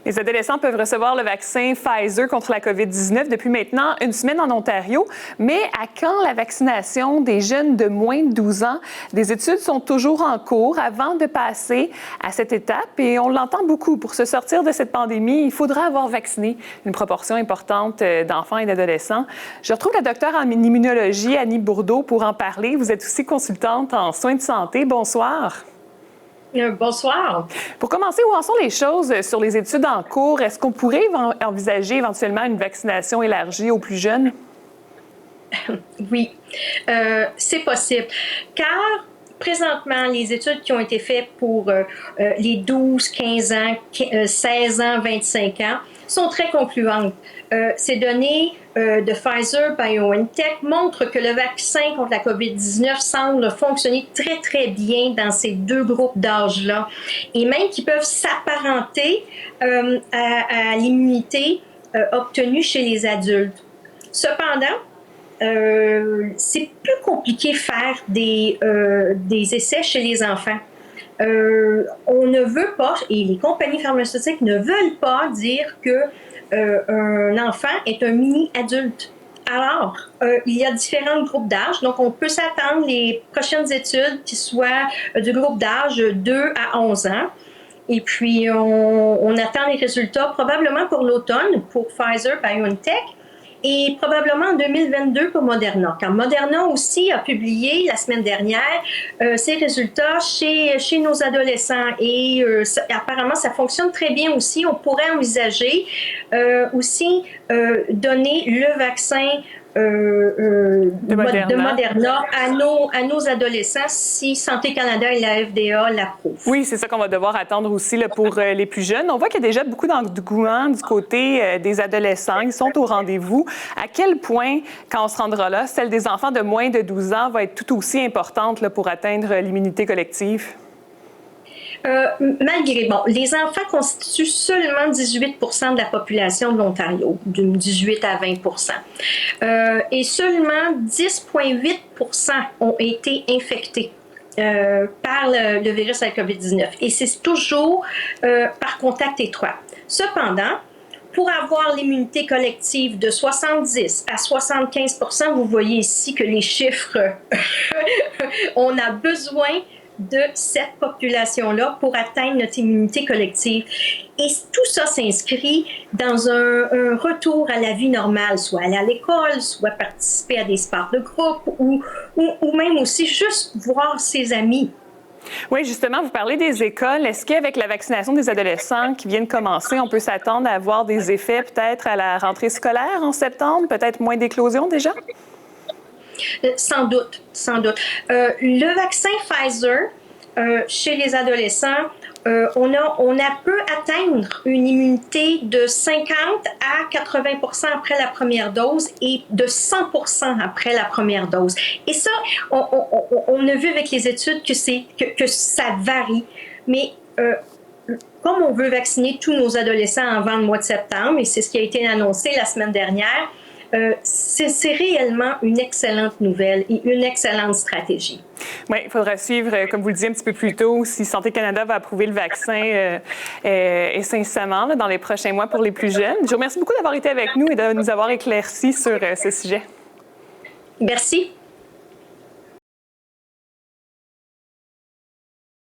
Les adolescents peuvent recevoir le vaccin Pfizer contre la COVID-19 depuis maintenant une semaine en Ontario. Mais à quand la vaccination des jeunes de moins de 12 ans? Des études sont toujours en cours avant de passer à cette étape et on l'entend beaucoup. Pour se sortir de cette pandémie, il faudra avoir vacciné une proportion importante d'enfants et d'adolescents. Je retrouve la docteure en immunologie, Annie Bourdeau, pour en parler. Vous êtes aussi consultante en soins de santé. Bonsoir. Bonsoir. Pour commencer, où en sont les choses sur les études en cours? Est-ce qu'on pourrait envisager éventuellement une vaccination élargie aux plus jeunes? Oui, c'est possible. Car présentement, les études qui ont été faites pour les 12, 15 ans, 16 ans, 25 ans sont très concluantes. Ces données de Pfizer-BioNTech montrent que le vaccin contre la COVID-19 semble fonctionner très, très bien dans ces deux groupes d'âge-là et même qui peuvent s'apparenter à l'immunité obtenue chez les adultes. Cependant, c'est plus compliqué de faire des essais chez les enfants. On ne veut pas, et les compagnies pharmaceutiques ne veulent pas dire que un enfant est un mini-adulte. Alors, il y a différents groupes d'âge, donc on peut s'attendre les prochaines études qui soient du groupe d'âge 2 à 11 ans. Et puis, on attend les résultats probablement pour l'automne, pour Pfizer-BioNTech, et probablement en 2022 pour Moderna. Car Moderna aussi a publié la semaine dernière ses résultats chez nos adolescents. Et apparemment, ça fonctionne très bien aussi. On pourrait envisager aussi donner le vaccin de Moderna à nos adolescents si Santé Canada et la FDA l'approuvent. Oui, c'est ça qu'on va devoir attendre aussi là, pour les plus jeunes. On voit qu'il y a déjà beaucoup d'engouement du côté des adolescents. Ils sont au rendez-vous. À quel point, quand on se rendra là, celle des enfants de moins de 12 ans va être tout aussi importante là, pour atteindre l'immunité collective? Malgré, les enfants constituent seulement 18 de la population de l'Ontario, de 18 à 20 et seulement 10,8 ont été infectés par le virus à la COVID-19. Et c'est toujours par contact étroit. Cependant, pour avoir l'immunité collective de 70 à 75 vous voyez ici que les chiffres, on a besoin de cette population-là pour atteindre notre immunité collective. Et tout ça s'inscrit dans un retour à la vie normale, soit aller à l'école, soit participer à des sports de groupe ou même aussi juste voir ses amis. Oui, justement, vous parlez des écoles. Est-ce qu'avec la vaccination des adolescents qui viennent commencer, on peut s'attendre à avoir des effets peut-être à la rentrée scolaire en septembre, peut-être moins d'éclosions déjà? Sans doute, sans doute. Le vaccin Pfizer, chez les adolescents, on peut atteindre une immunité de 50 à 80 après la première dose et de 100 après la première dose. Et ça, on a vu avec les études que ça varie. Mais comme on veut vacciner tous nos adolescents avant le mois de septembre, et c'est ce qui a été annoncé la semaine dernière, c'est réellement une excellente nouvelle et une excellente stratégie. Oui, il faudra suivre, comme vous le disiez un petit peu plus tôt, si Santé Canada va approuver le vaccin incessamment dans les prochains mois pour les plus jeunes. Je vous remercie beaucoup d'avoir été avec nous et de nous avoir éclaircis sur ce sujet. Merci.